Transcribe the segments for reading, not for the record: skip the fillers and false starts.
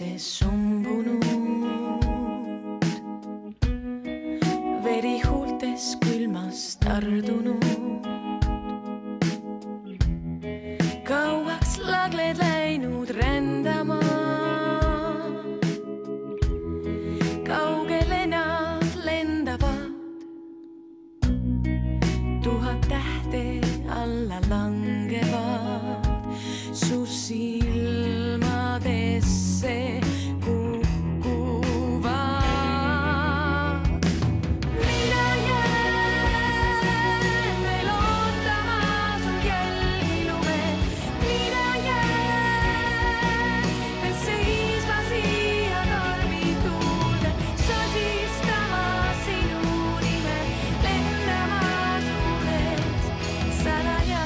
öösse sumbunud. Veri huultes külmas tardunud. Kauaks lagled läinud rändama. Kaugele nad lendavad. 1000 tähte alla langevad. Su silmadesse kukkuvad. Mina jään veel ootama su jälgi lume. Mina jään veel seisma siia tormituulde. Sosistama sinu nime, lendama suunes salaja.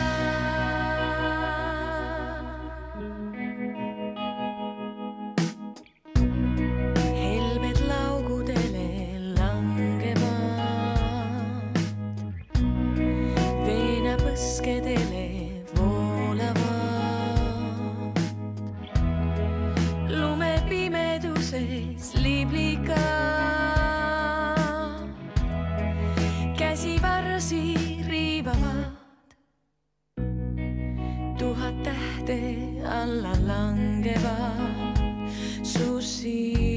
Helmed laugudele langevad. Veenapõskedele voolavad. Lumepimeduses liblikad. Käsivarsi riivavad. 1000 tähte alla langevad. Su silmadesse